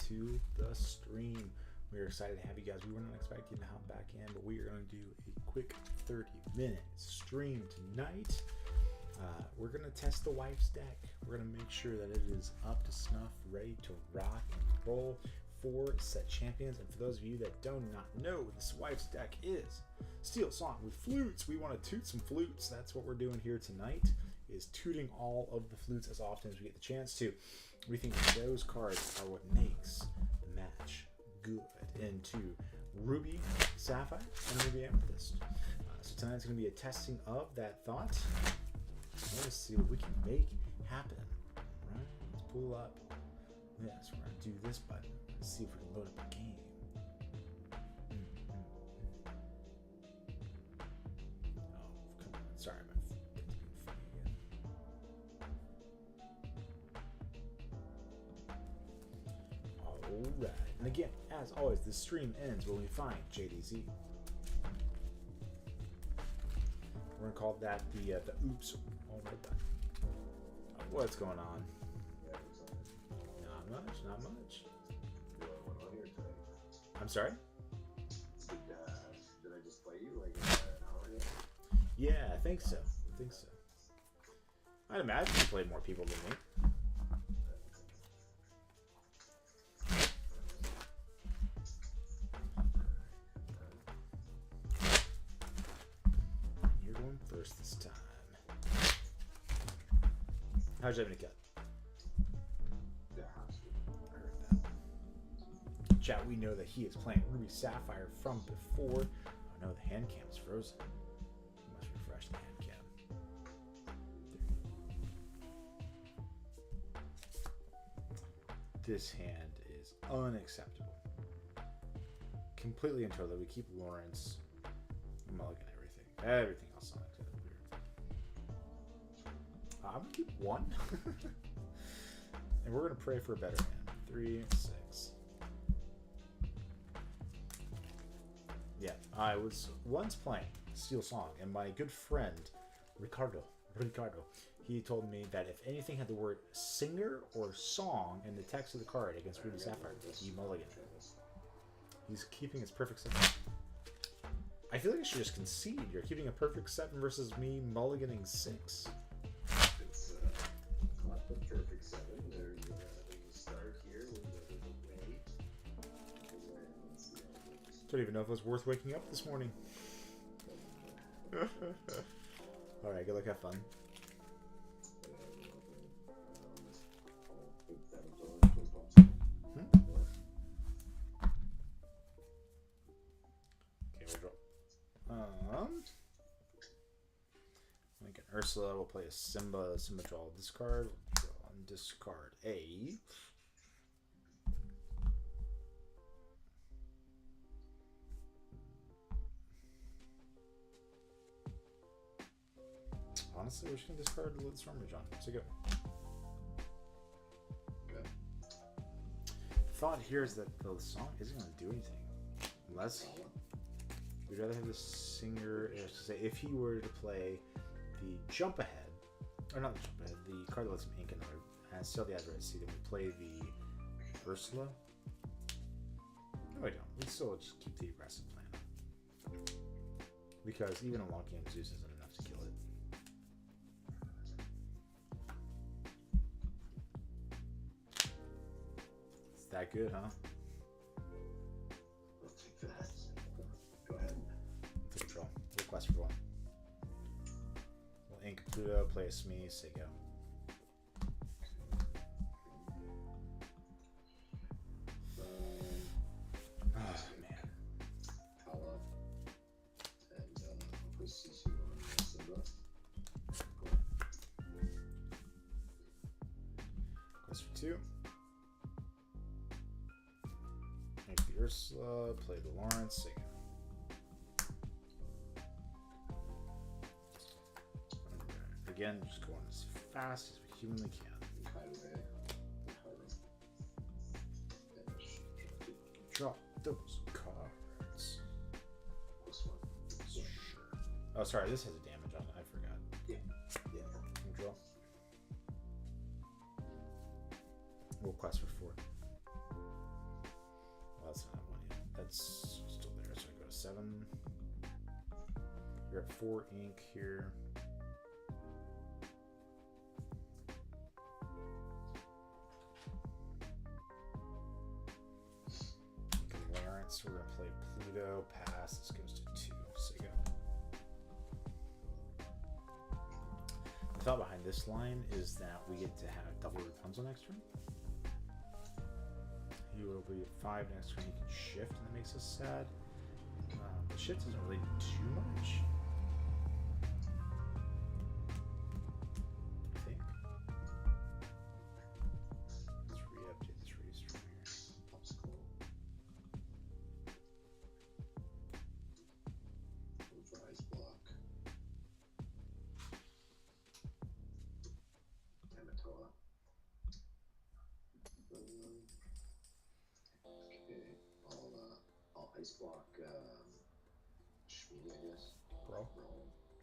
to the stream. We're excited to have you guys. We were not expecting to hop back in, but we are going to do a quick 30-minute stream tonight. We're going to test the wife's deck. We're going to make sure that it is up to snuff, ready to rock and roll for set champions. And for those of you that do not know what this wife's deck is, Steel Song with flutes. We want to toot some flutes. That's what we're doing here tonight, is tooting all of the flutes as often as we get the chance to. We think those cards are what makes the match good into Ruby Sapphire and Ruby Amethyst. So tonight's going to be a testing of that thought. Let's see what we can make happen. All right, let's pull up this. We're going to do this button. Let's see if we can load up a game. Oh, come on. Sorry, my thing's being funny again. All right. And again, as always, the stream ends when we find JDZ. We're going to call that the oops. What's going on? Not much, not much. I'm sorry? Did I just play you like an hour ago? Yeah, I think so. I'd imagine you played more people than me. You're going first this time. How's your cut? Yeah, I heard that. Chat, we know that he is playing Ruby Sapphire from before. Oh no, the hand cam is frozen. We must refresh the hand cam. This hand is unacceptable. Completely and totally. We keep Lawrence. Mulligan everything. Everything else unacceptable. I'm gonna keep one. And we're gonna pray for a better hand. 3, 6. Yeah, I was once playing Steel Song, and my good friend Ricardo, he told me that if anything had the word singer or song in the text of the card against Ruby Sapphire, you mulligan. He's keeping his perfect 7. I feel like I should just concede. You're keeping a perfect 7 versus me mulliganing 6. it's not the perfect 7. There's a start here with the way. Don't even know if it was worth waking up this morning. Alright, good luck, have fun. Okay, we'll draw. Like an Ursula, we'll play a Simba draw discard. Draw and discard a. Honestly, we're just gonna discard the Stormer John. So go. Good. The thought here is that the song isn't gonna do anything unless we'd rather have the singer. If he were to play the jump ahead, or not the jump ahead, the card that lets him ink another and still the adverse, then we play the Ursula. No, we don't. We still just keep the aggressive plan because even a long game Zeus isn't enough to kill it. That good, huh? I'll take that. Go ahead. Take a draw. Request for 1. We'll ink Pluto, play a Smee, say go. Oh, man. Kala. And I'll put Sisu on Simba. Request for 2. Make the Ursula, play the Lawrence, say go. Again, just going as fast as we humanly can. Drop those cards. This one. Sure. Oh, sorry, this has a damage on it. I forgot. Yeah. Draw. We'll quest for 4. You're at 4 ink here. Lawrence, we're gonna play Pluto. Pass. This goes to 2. So you go. The thought behind this line is that we get to have double Rapunzel next turn. He will be at 5 next turn. He can shift, and that makes us sad. The shift doesn't really do too much. I think. Let's re-update this Restream here. Popsicle. Revise block. Tamatoa. Okay, I'll ice block Shmi, I guess. Bro.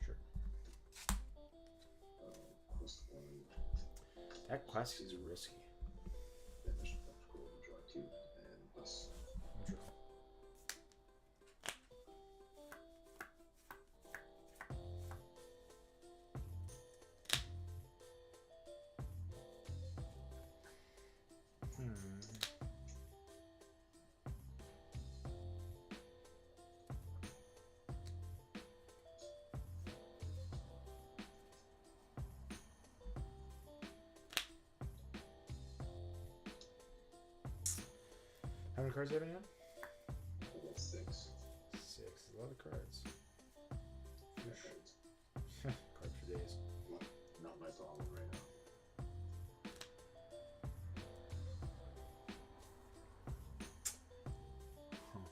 Sure. Quest 1. That quest is risky. Finish Popsicle, draw 2, and plus. Draw. How many cards do you have in hand? I got 6. 6. A lot of cards. Cards. Cards for days. Not my problem right now. Huh.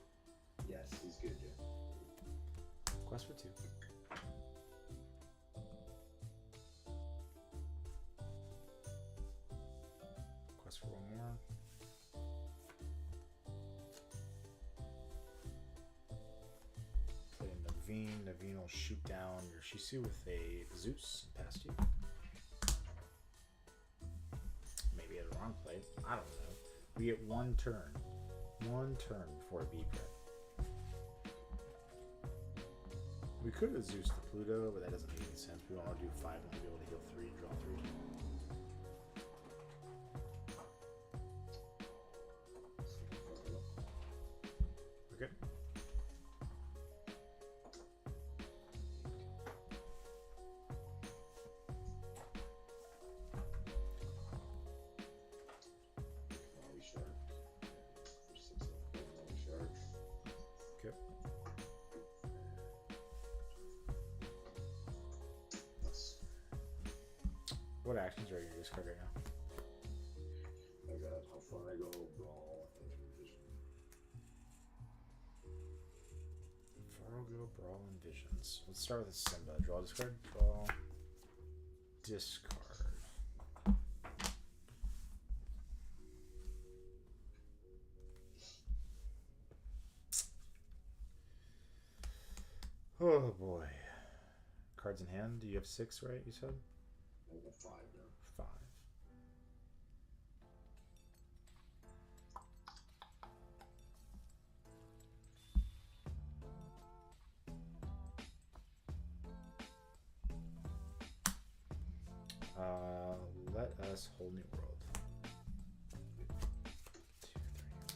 Yes, he's good, yeah. Quest for 2. Quest for 1 more. Play Naveen. Naveen will shoot down your Shisu with a Zeus past you. Maybe at a wrong play. I don't know. We get 1 turn. 1 turn before a beat red. We could have Zeus the Pluto, but that doesn't make any sense. We want to do 5 and we'll be able to heal 3 and draw 3. Okay. Molly Shark. For 6 Molly Shark. Okay. Plus, What actions are you in your discard right now? I got How Far I Go, Brawl, and Vision. Fargo, Brawl, and Visions. Let's start with Simba. Draw, discard, draw, discard. Oh boy. Cards in hand. Do you have 6, right? You said? I got 5 now. 5. Let us whole new world. 2, 3,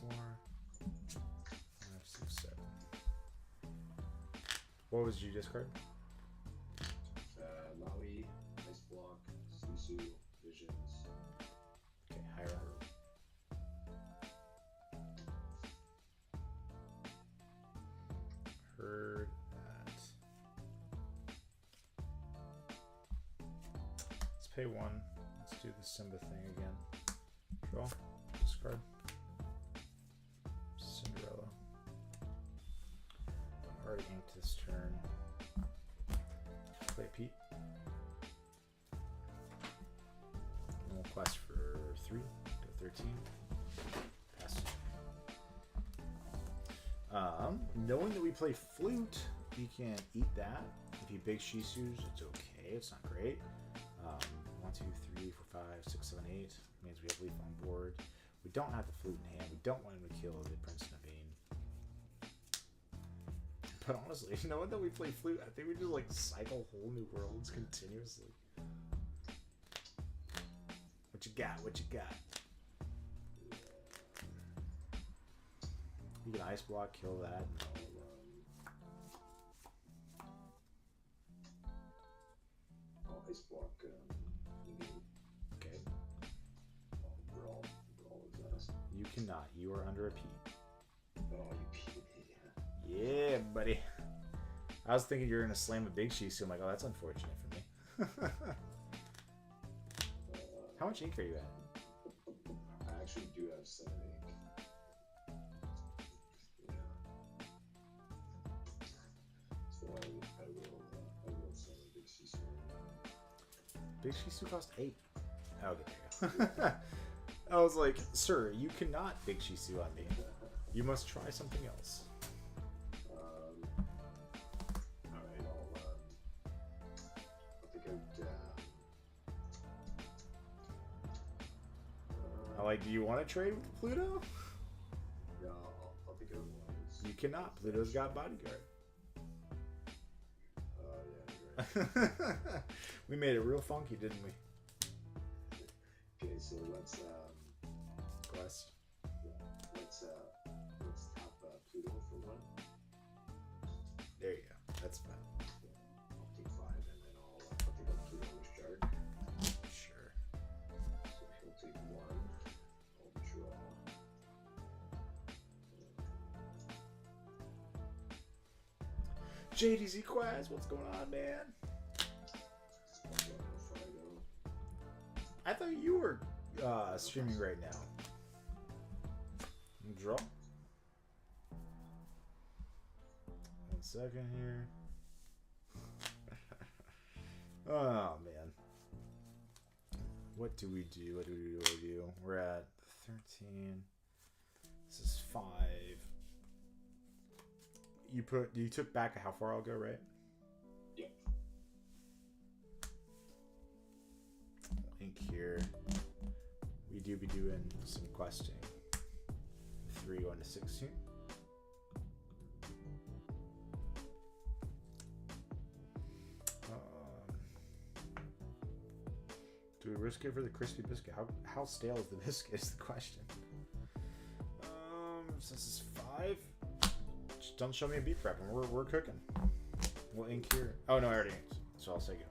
4, 5, 6, 7. What was your discard? Maui, Ice Block, Susu, Visions. Okay, higher order. Heard that. Let's pay 1. Let's do the Simba thing again. Draw, discard. Cinderella. Already inked this turn. Play Pete. And we'll quest for 3. Go 13. Pass. Knowing that we play flute, he can eat that. If he big Shisus, it's okay. It's not great. 1, 2, 3, 4, 5, 6, 7, 8 means we have Leaf on board. We don't have the flute in hand. We don't want him to kill the Prince Naveen. But honestly, you know what? That we play flute, I think we just like cycle whole new worlds continuously. What you got? What you got? You can ice block, kill that. I'll ice block. Okay. Brawl is us. You cannot. You are under a P. Oh, you peed. Yeah, buddy. I was thinking you're gonna slam a big Shisu. I'm like, oh, that's unfortunate for me. How much ink are you at? I actually do have 7 ink. Yeah. So I will sell a big Shisu. Big Shisu cost 8. Oh, okay, there you go. I was like, sir, you cannot big Shisu on me. You must try something else. Alright, I'll pick out, I like, do you want to trade with Pluto? yeah, I'll pick out one. You cannot. Pluto's got bodyguard. Yeah, you're right. We made it real funky, didn't we? Okay, so let's Quest. let's tap Pluto for 1. There you go. That's fine. I'll take 5, and then I'll pick up Pluto with Shard. Sure. So he'll take 1. I'll draw. JDZ Quaz, what's going on, man? I'll draw before I go. I thought you were streaming right now. Draw. 1 second here. Oh man. What do we do? What do we do? We're at 13. This is 5. You took back how far I'll go, right? Yep. Link here. We do be doing some questing. 3 going to 16. Do we risk it for the crispy biscuit? How stale is the biscuit is the question. So this is 5. Just don't show me a beef prep and we're cooking. We'll ink here. Oh no, I already inked. So I'll say go.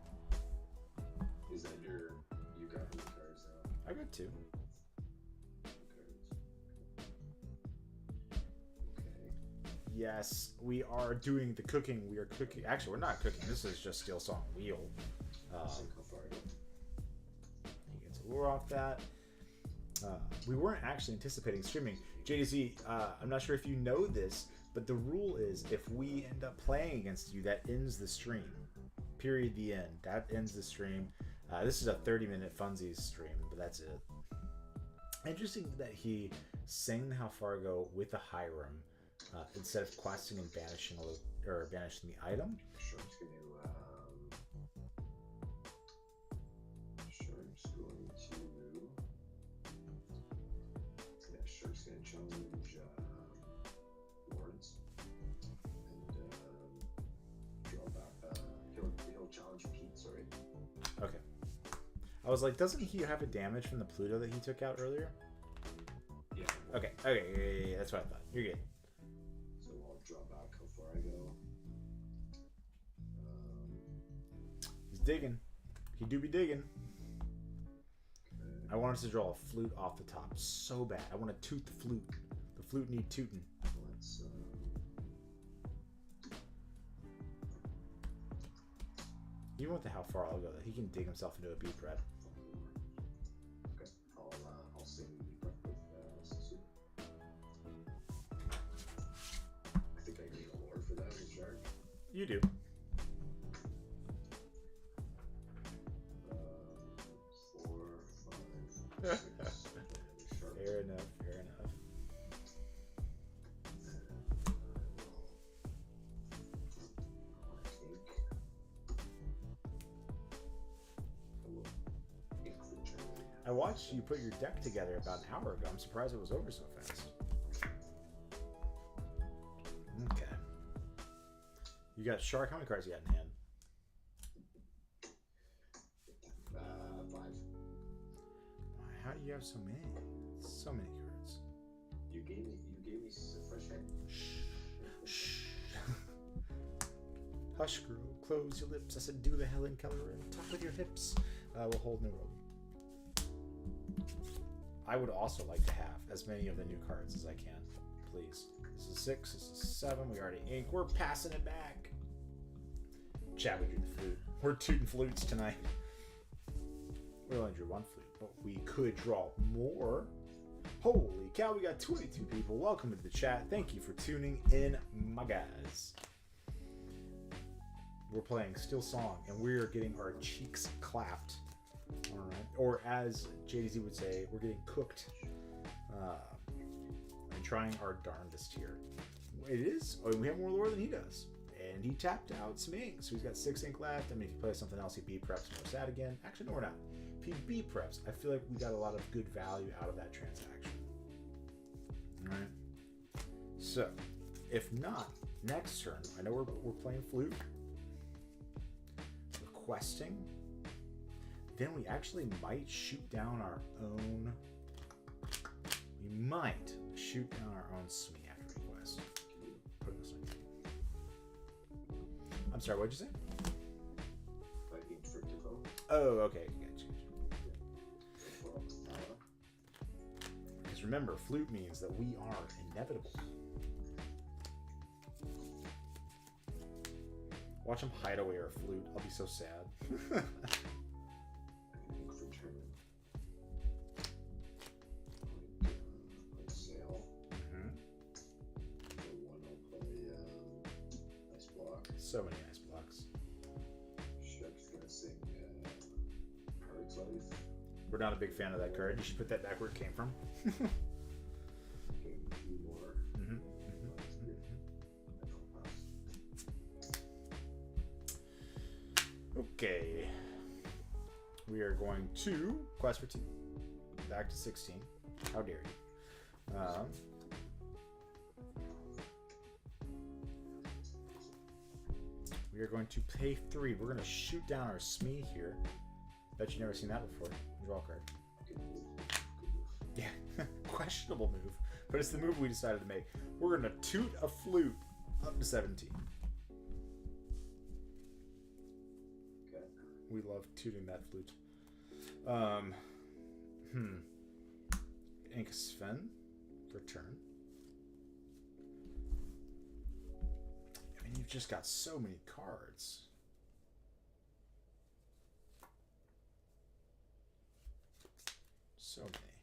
Is that you got any cards now? I got 2. Okay. Yes, we are doing the cooking. We are cooking. Actually, we're not cooking. This is just Steel Song Wheel. He gets a lure off that. We weren't actually anticipating streaming. JDZ, I'm not sure if you know this, but the rule is if we end up playing against you, that ends the stream. Period. The end. That ends the stream. This is a 30-minute funsies stream, but that's it. Interesting that he sang How Far Go with a Hiram instead of questing and banishing banishing the item. Shark's going to challenge Lawrence and draw back. He'll challenge Pete. Sorry. Okay. I was like, doesn't he have a damage from the Pluto that he took out earlier? Yeah. Okay. Yeah, that's what I thought. You're good. So I'll draw back how far I go. He's digging. He do be digging. I want us to draw a flute off the top so bad. I want to toot the flute. The flute need tooting. Let's Even with the how far I'll go, he can dig himself into a beat rep. okay. I'll sing the prep with Sisu. I think I need a lore for that in charge. You do. 4, 5, 6. Fair enough. I watched you put your deck together about an hour ago. I'm surprised it was over so fast. Okay. You got shark. How many cards you got in hand? 5. How do you have so many? So many cards. You gave me a fresh hand. Shh. Hush, girl. Close your lips. I said, do the Helen Keller and talk with your hips. We'll hold New World. I would also like to have as many of the new cards as I can, please. This is 6. This is 7. We already inked. We're passing it back. Chat, we drew the flute. We're tooting flutes tonight. We only drew 1 flute, but we could draw more. Holy cow, we got 22 people. Welcome to the chat. Thank you for tuning in, my guys. We're playing Still Song, and we're getting our cheeks clapped. All right. Or as JDZ would say, we're getting cooked. And trying our darndest here. It is. Oh, we have more lore than he does. And he tapped out some ink, so he's got 6 ink left. I mean, if he plays something else, he B preps more sad again. Actually, no, we're not. If he B preps, I feel like we got a lot of good value out of that transaction. All right. So, if not, next turn, I know we're playing flute, requesting. Then we actually might shoot down our own. We might shoot down our own SME after request. Put it this way. I'm sorry, what'd you say? Oh, okay. Gotcha. Because remember, flute means that we are inevitable. Watch him hide away our flute. I'll be so sad. So many ice blocks. Shuck's gonna sing Card's Life. We're not a big fan of that card. You should put that back where it came from. Okay, 2 more. Okay. We are going to Quest for 2. Back to 16. How dare you? We are going to pay 3. We're going to shoot down our SME here. Bet you've never seen that before. Draw a card. Yeah, questionable move, but it's the move we decided to make. We're going to toot a flute up to 17. Okay. We love tooting that flute. Ink Sven for turn. I mean, you've just got so many cards. So many.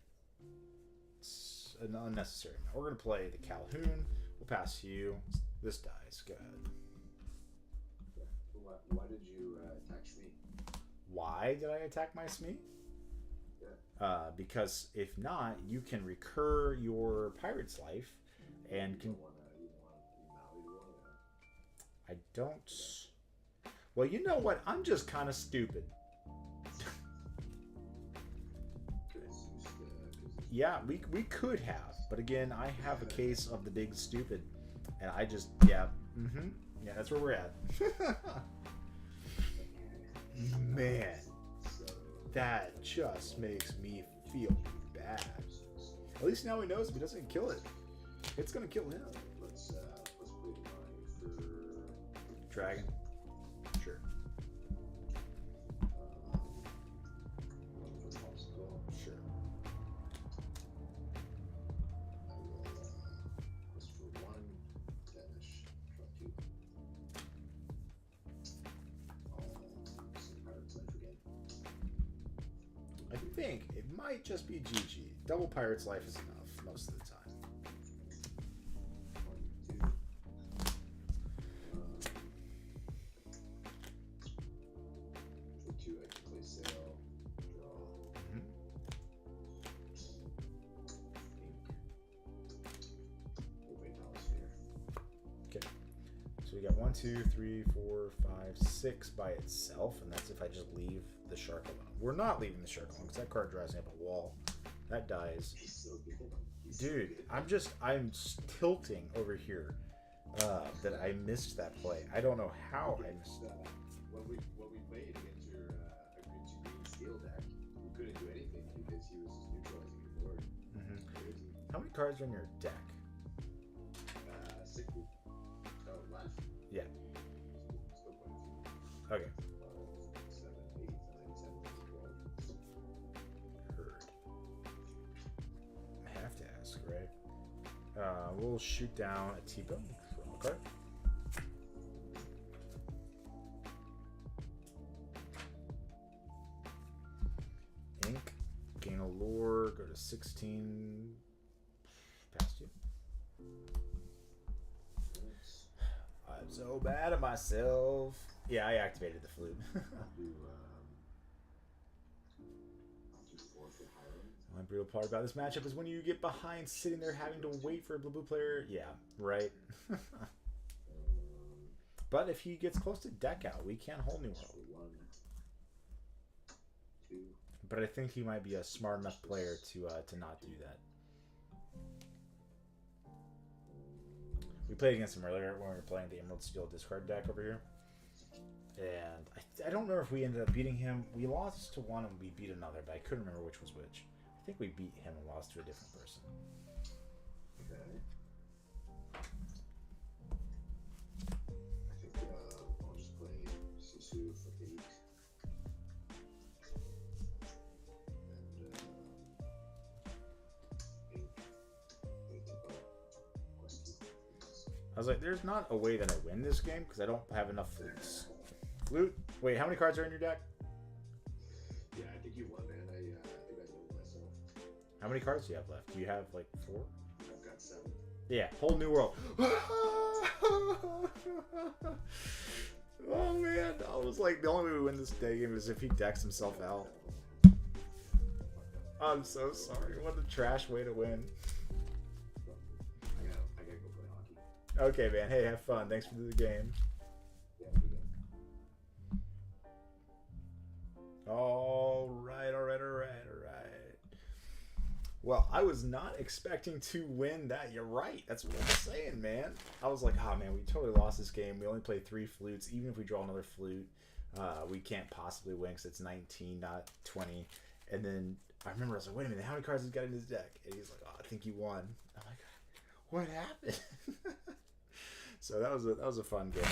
It's an unnecessary. We're going to play the Calhoun. We'll pass to you. This dies. Go ahead. Okay. Why did you attack me? Why did I attack my SME? Yeah. Because if not, you can recur your Pirate's Life and can... I don't... Well, you know what? I'm just kind of stupid. Yeah, we could have. But again, I have a case of the big stupid. And I just... Yeah. Yeah, that's where we're at. Man. That just makes me feel bad. At least now he knows if he doesn't kill it, it's going to kill him. Let's play mine for... Dragon. Sure. For Popsicle. Sure. I will quest for 1, Danish, draw 2. I'll sing Pirate's Life again. I think it might just be GG. Double Pirate's Life is enough most of the time. 1, 2. For 2, I can play Sail, draw. Ink. Open Hemisphere. Okay. So we got 1, 2, 3, 4, 5, 6 by itself, and that's if I just leave the shark alone. We're not leaving the shark alone because that card drives me up a wall. That dies. He's so good. Dude, I'm tilting over here that I missed that play. I don't know how I missed it. When we played against your green steel deck, you couldn't do anything because he was just neutralizing your board. Crazy. How many cards are in your deck? 60. Oh, left? Yeah. Still quite a few. Okay. 7, 8, 9, 10, 12. Heard. I have to ask, right? We'll shoot down a T-bone from a card. Ink, gain a lore, go to 16. Past you. I'm so bad at myself. Yeah, I activated the flute. I'll do 4 for Highland. The only brutal part about this matchup is when you get behind, sitting there having to wait for a blue player. Yeah, right. But if he gets close to deck out, we can't hold New World. 1, 2. But I think he might be a smart enough player to not do that. We played against him earlier when we were playing the Emerald Steel discard deck over here. And I don't know if we ended up beating him. We lost to one and we beat another, but I couldn't remember which was which. I think we beat him and lost to a different person. Okay. I think I'll just play Sisu for 8. And 8 to go. I was like, there's not a way that I win this game because I don't have enough flutes. Flute? Wait, how many cards are in your deck? Yeah, I think you won, man. I think I know myself. How many cards do you have left? Do you have like 4? I've got 7. Yeah, whole new world. Oh man, I was like, the only way we win this day game is if he decks himself out. I'm so sorry. What a trash way to win. I gotta go play hockey. Okay, man. Hey, have fun. Thanks for the game. Yeah, we go. All right. Well, I was not expecting to win that. You're right. That's what I'm saying, man. I was like, oh man, we totally lost this game. We only played 3 flutes. Even if we draw another flute, we can't possibly win because it's 19, not 20. And then I remember I was like, wait a minute, how many cards has he got in his deck? And he's like, oh, I think you won. I'm like, what happened? So that was a fun game.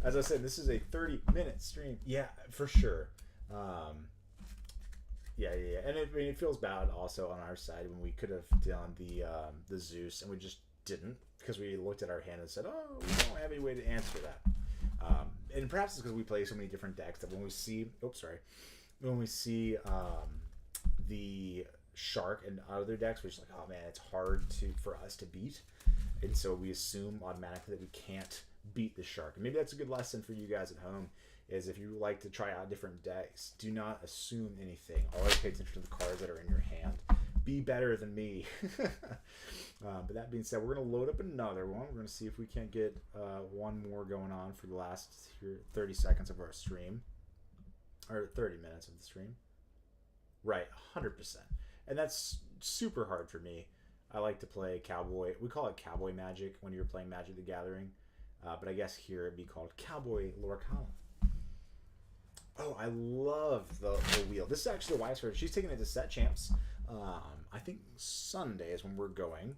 As I said, this is a 30-minute stream. Yeah, for sure. Yeah. And it feels bad also on our side when we could have done the Zeus and we just didn't because we looked at our hand and said, oh, we don't have any way to answer that. And perhaps it's because we play so many different decks that when we see, the shark and other decks, we're just like, oh man, it's hard for us to beat. And so we assume automatically that we can't beat the shark. And maybe that's a good lesson for you guys at home, is if you like to try out different decks, do not assume anything. Always pay attention to the cards that are in your hand. Be better than me. But that being said, we're going to load up another one. We're going to see if we can't get one more going on for the last 30 seconds of our stream. Or 30 minutes of the stream. Right, 100%. And that's super hard for me. I like to play Cowboy. We call it Cowboy Magic when you're playing Magic the Gathering. But I guess here it'd be called Cowboy Lorcana. Oh, I love the wheel. This is actually the wife's version. She's taking it to Set Champs. I think Sunday is when we're going.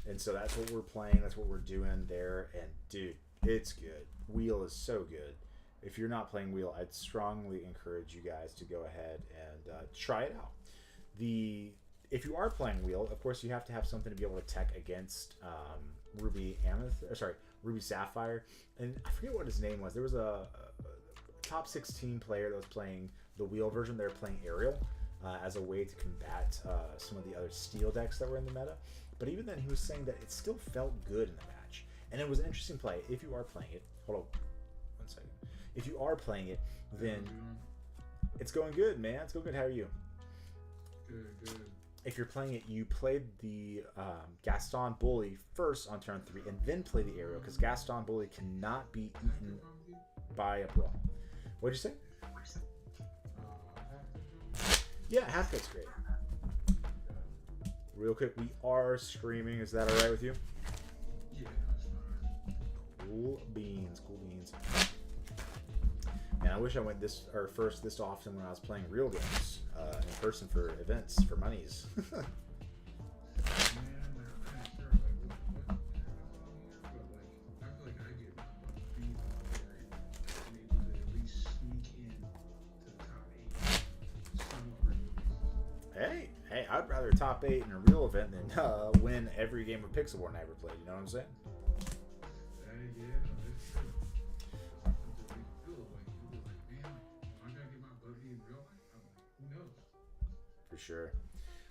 And so that's what we're playing. That's what we're doing there. And dude, it's good. Wheel is so good. If you're not playing Wheel, I'd strongly encourage you guys to go ahead and try it out. If you are playing Wheel, of course, you have to have something to be able to tech against Ruby Sapphire. And I forget what his name was. There was a top 16 player that was playing the Wheel version. They were playing Ariel as a way to combat some of the other steel decks that were in the meta. But even then, he was saying that it still felt good in the match. And it was an interesting play. If you are playing it, hold on 1 second. If you are playing it, then it's going good, man. It's going good. How are you? Good. If you're playing it, you played the Gaston Bully first on turn 3 and then play the Ariel, because Gaston Bully cannot be eaten by a brawl. What'd you say? Yeah, half kit's great. Real quick, we are streaming. Is that all right with you? Yeah, that's fine. Cool beans, cool beans. Man, I wish I went this often when I was playing real games in person for events for monies. Hey, I'd rather top 8 in a real event than win every game of Pixel War I ever played. You know what I'm saying? For sure.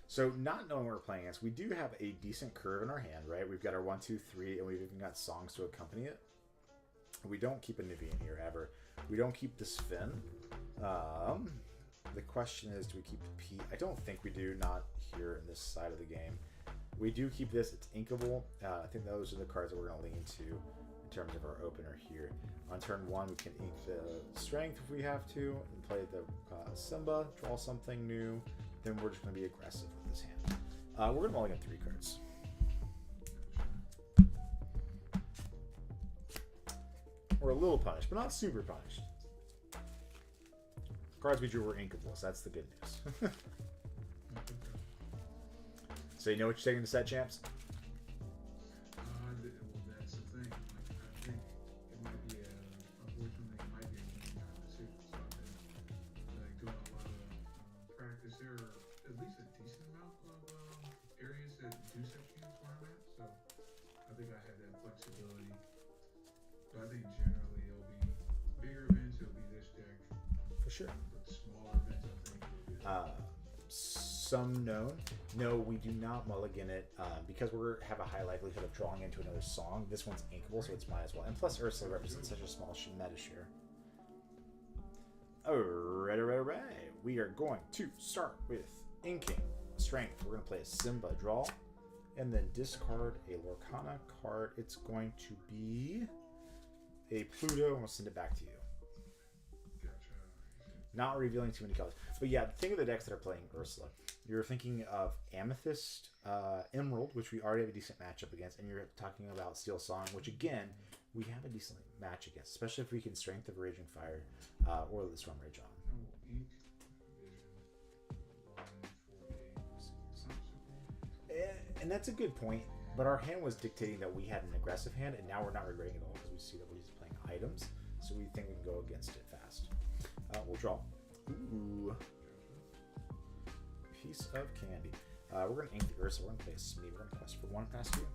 So, not knowing what we're playing against, we do have a decent curve in our hand, right? We've got our 1, 2, 3, and we've even got songs to accompany it. We don't keep a Nubian here ever. We don't keep the Sven. The question is, do we keep the P? I don't think we do, not here in this side of the game. We do keep this. It's inkable. I think those are the cards that we're going to lean to in terms of our opener here. On turn 1, we can ink the Strength if we have to, and play the Simba, draw something new. Then we're just going to be aggressive with this hand. We're going to only get 3 cards. We're a little punished, but not super punished. Cards we drew were inkable, so that's the good news. So you know what you're taking to set, champs? Well, that's the thing. Like, I think it might be unfortunately, it might be a one-time decision. So I've been doing a lot of practice. There are at least a decent amount of areas that do set games where I'm at. So I think I had that flexibility. But I think generally it'll be bigger events. It'll be this deck. For sure. But smaller events, I think. Some known. No, we do not mulligan it because we have a high likelihood of drawing into another song. This one's inkable, so it's might as well. And plus, Ursula represents such a small meta share. Alright. We are going to start with inking Strength. We're going to play a Simba draw and then discard a Lorcana card. It's going to be a Pluto, and we'll send it back to you. Not revealing too many colors. But yeah, think of the decks that are playing Ursula. You're thinking of Amethyst, Emerald, which we already have a decent matchup against, and you're talking about Steel Song, which again, we have a decent match against, especially if we can Strength of Raging Fire or the Storm Rage on. And that's a good point, but our hand was dictating that we had an aggressive hand, and now we're not regretting it all because we see that we're just playing items, so we think we can go against it fast. We'll draw. Ooh. Piece of candy. We're going to ink the Ursa. We're going to play a Smee. We're going to quest for 1 past you.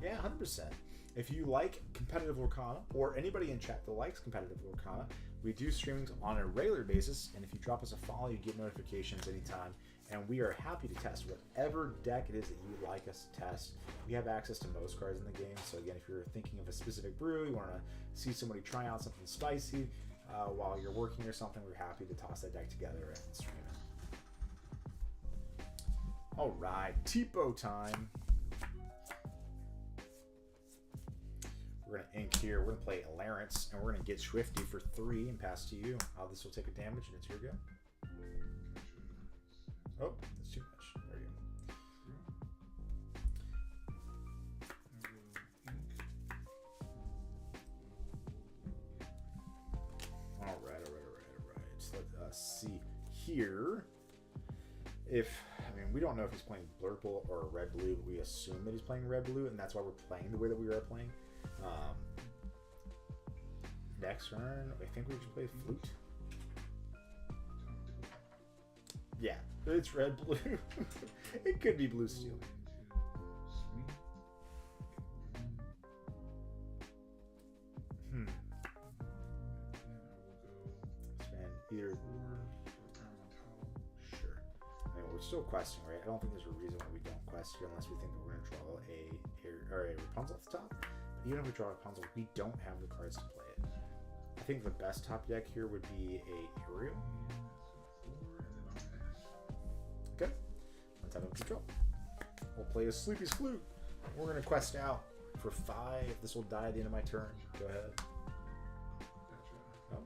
Yeah, 100%. If you like competitive Lorcana, or anybody in chat that likes competitive Lorcana, we do streamings on a regular basis, and if you drop us a follow, you get notifications anytime, and we are happy to test whatever deck it is that you would like us to test. We have access to most cards in the game, so again, if you're thinking of a specific brew, you want to see somebody try out something spicy while you're working or something, we're happy to toss that deck together and stream it. All right, Tipo time. We're going to ink here. We're going to play Larence, and we're going to get Swifty for 3 and pass to you. This will take a damage, and it's your go. Oh, that's too much. There you go. All right. Let us see here. We don't know if he's playing Blurple or Red-Blue, but we assume that he's playing Red-Blue, and that's why we're playing the way that we are playing. Next turn, I think we should play Flute. Yeah, it's Red-Blue. It could be Blue-Steel. Spend either. Sure. We're still questing, right? I don't think there's a reason why we don't quest here unless we think that we're going to draw a Rapunzel at the top. But even if we draw a Rapunzel, we don't have the cards to play it. I think the best top deck here would be a Ariel. Okay, let's have a control. We'll play a Sleepy's Flute. We're going to quest out for 5. This will die at the end of my turn. Go ahead. Oh,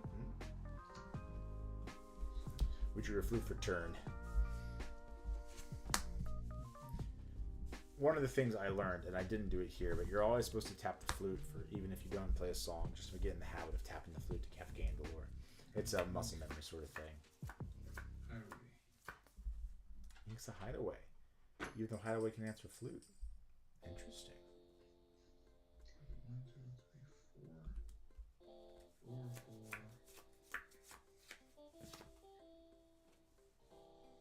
We drew a Flute for turn. one of the things I learned, and I didn't do it here, but you're always supposed to tap the flute for even if you don't play a song, just to get in the habit of tapping the flute to have gained the lore. It's a muscle memory sort of thing. Hideaway. It's a hideaway. Even though hideaway can answer flute. Interesting. 1, 2, 3, 4. 4, 4. Oh, wait, 1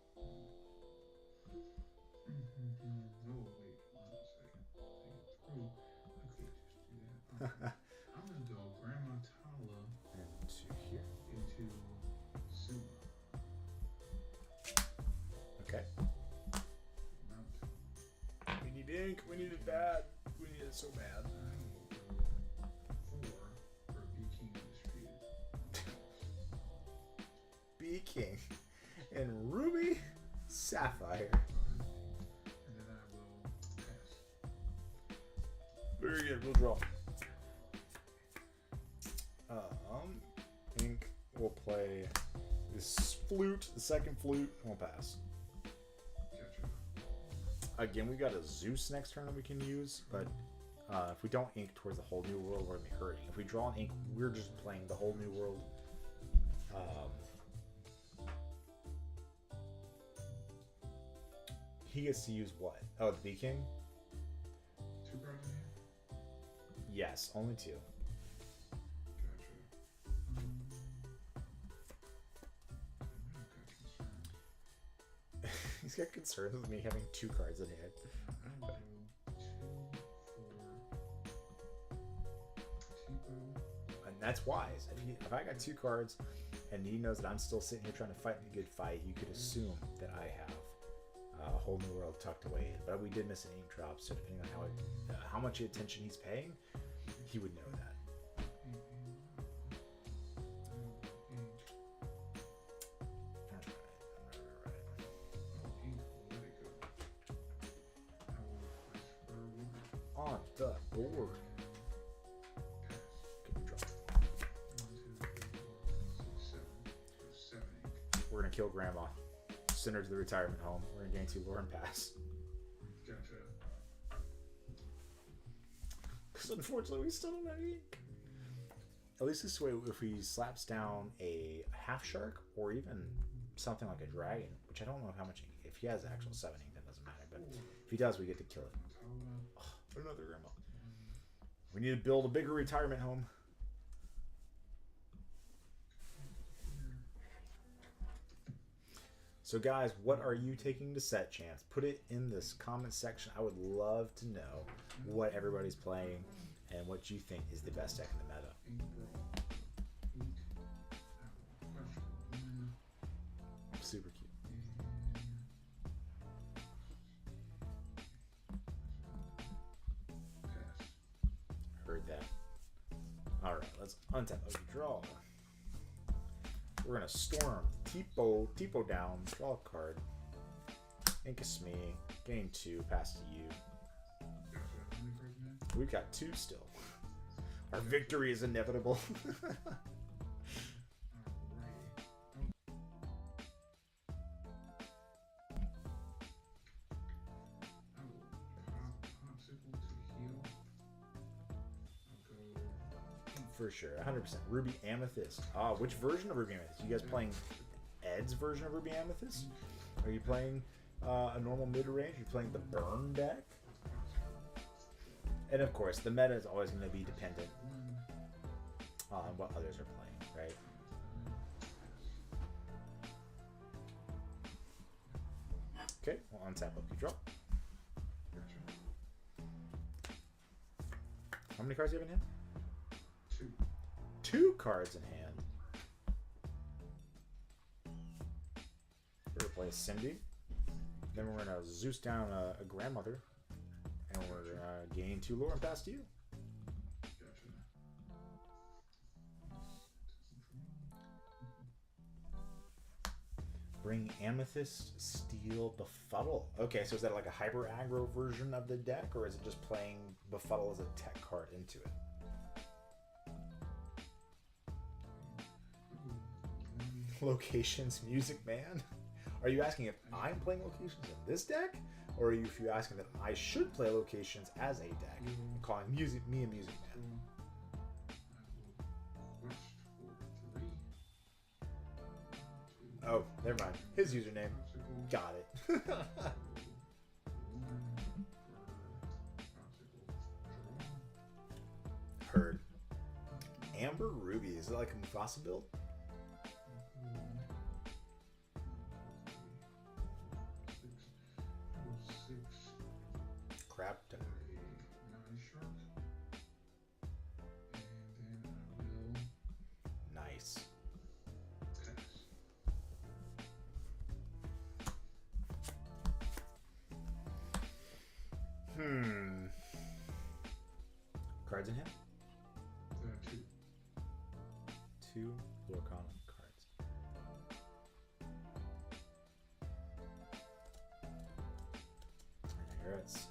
second. Take it through. I could just do that. Okay. I'm gonna go Grandma Tala And to here. into Zuma. Okay. Mount. We need ink. We need it bad. We need it so bad. I will go 4 for B King Undisputed. B King and Ruby Sapphire. And then I will pass. Very good. We'll draw. Ink will play this flute, the second flute, and we'll pass. Gotcha. Again, we got a Zeus next turn that we can use, but if we don't ink towards the whole new world, we're gonna be hurting. If we draw an ink, we're just playing the whole new world. He gets to use what? Oh, the B King? 2 cards in here? Yes, only 2. Gotcha. I've got concern. He's got concerns with me having 2 cards in hand. I will go 2 for Tipo. And that's wise. If I got 2 cards and he knows that I'm still sitting here trying to fight a good fight, you could assume that I have a whole new world tucked away. But we did miss an ink drop, so depending on how much attention he's paying, he would know that. On the board. Good draw. 1, 2, 3, 4, 5, 6, 7. So 7 ink. We're gonna kill Grandma. Send her to the retirement home. We're gonna gain 2 lore and pass. Gotcha. Because unfortunately, we still don't have ink. At least this way, if he slaps down a half shark or even something like a dragon, which I don't know how much ink. If he has actual 7 ink, that doesn't matter. But if he does, we get to kill it. Oh, another Grandma. We need to build a bigger retirement home. So guys, what are you taking to set chance? Put it in this comment section. I would love to know what everybody's playing and what you think is the best deck in the meta. Super cute. Heard that. Alright, let's untap. Okay, draw. We're gonna storm Tipo down, draw a card. Incus me, gain 2, pass to you. We've got 2 still. Our victory is inevitable. For sure, 100%. Ruby Amethyst. Ah, which version of Ruby Amethyst? You guys playing Ed's version of Ruby Amethyst? Are you playing a normal mid-range? Are you playing the burn deck? And of course, the meta is always going to be dependent on what others are playing, right? Okay, we'll untap Loki draw. How many cards do you have in hand? 2. 2 cards in hand. We're gonna play Cindy. Then we're gonna Zeus down a grandmother. And we're gonna gain 2 lore and pass to you. Gotcha. Bring Amethyst, Steel, Befuddle. Okay, so is that like a hyper aggro version of the deck, or is it just playing Befuddle as a tech card into it? Locations, Music Man. Are you asking if I'm playing Locations in this deck, or if you asking that I should play locations as a deck, and calling me a music man. Oh, never mind. His username. Got it. Heard. Amber Ruby. Is it like a Mufasa build? Crap. Nice. Cards in hand? Two Lorcana cards. And you're at 6.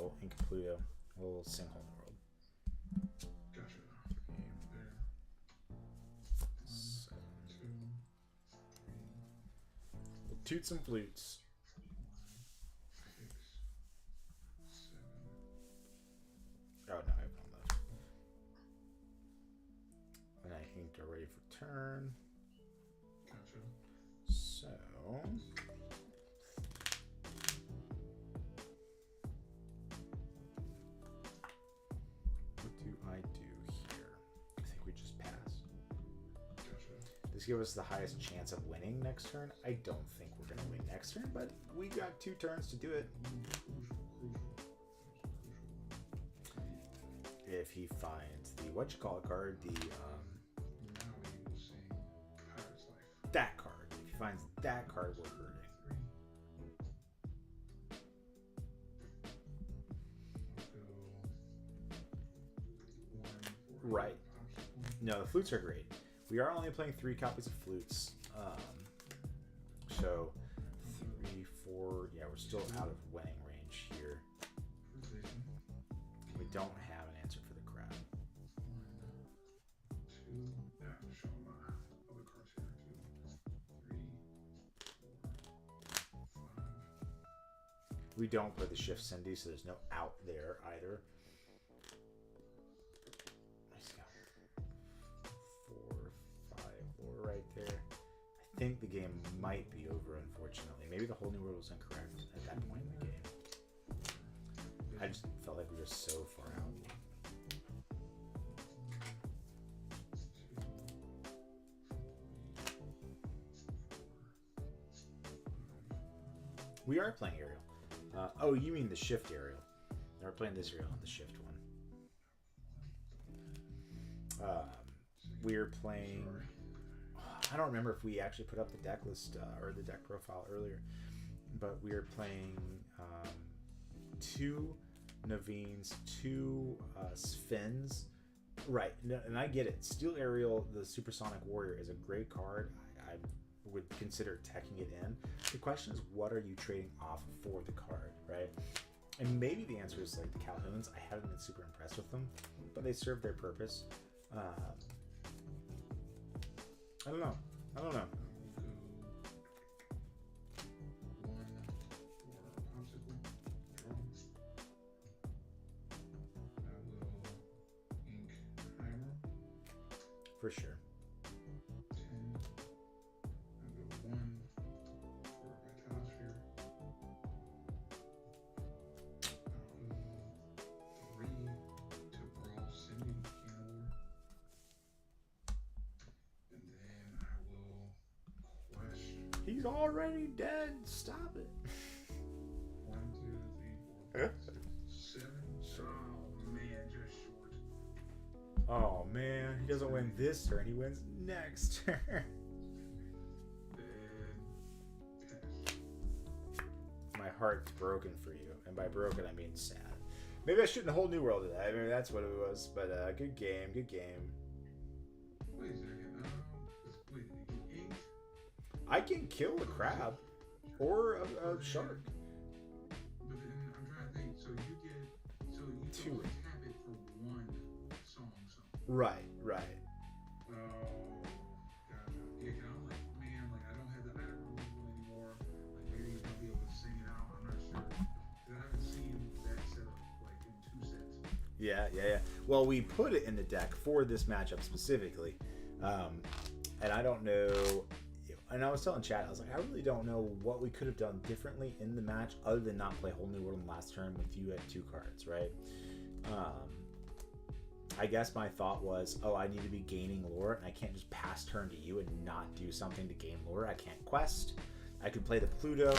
We'll ink Pluto. We'll sinkhole the world. Gotcha. There. 7. We'll toot some flutes. 6, 7. Oh no, I have one left. And I inked already for turn. Gotcha. So what do I do here? I think we just pass. Gotcha. This gives us the highest chance of winning next turn. I don't think we're gonna win next turn, but we got 2 turns to do it. If he finds the card, the Now we will sing Pirate's Life. that card. If he finds that card, we're hurting. 1 Right. No, the flutes are great. We are only playing 3 copies of flutes. So 3, 4. Yeah, we're still out of winning range here. We don't have an answer for the crab. 1, 2. Yeah, I'm showing my other cards here. 2, 3, 4, 5. We don't play the Shift Cindy, so there's no out there either. He's got 4, 5 lore right there. I think the game might be over, unfortunately. Maybe the whole new world was incorrect at that point in the game. I just felt like we were so far out. We are playing Aerial. Oh, you mean the Shift Aerial. We're playing this Aerial, the Shift one. We're playing... I don't remember if we actually put up the deck list or the deck profile earlier, but we are playing 2 Naveen's, 2 Sven's. Right, and I get it. Steel Aerial, the Supersonic Warrior, is a great card. I would consider teching it in. The question is, what are you trading off for the card, right? And maybe the answer is like the Calhouns. I haven't been super impressed with them, but they serve their purpose. I don't know. Go 1 for Popsicle. Draw. I will ink Hammer. For sure. 10. I'll go 1 for Vitalosphere. I'll go 3 to Brawl Cindy Cannibal. And then I will question. He's already dead. Stop it. 1, 2, 3, 4, 5, 6, 7. Oh man, just short. Oh man, he doesn't win this turn. He wins next turn. Then pass. My heart's broken for you, and by broken I mean sad. Maybe I shouldn't hold New World to that. I mean that's what it was. But good game, good game. Wait a second. Wait, ink? I can kill a crab or a shark. two. only tap it for one song. Right. Oh, God. Yeah, 'cause I'm like, man, like I don't have the item removal anymore. Like maybe I'll be able to sing it out. I'm not sure. 'Cause I haven't seen that setup like in 2 sets. Yeah. Well, we put it in the deck for this matchup specifically, and I don't know. And I was telling Chad, I was like, I really don't know what we could have done differently in the match other than not play Whole New World in the last turn with you at 2 cards, right? I guess my thought was, oh, I need to be gaining lore, and I can't just pass turn to you and not do something to gain lore. I can't quest. I could play the Pluto.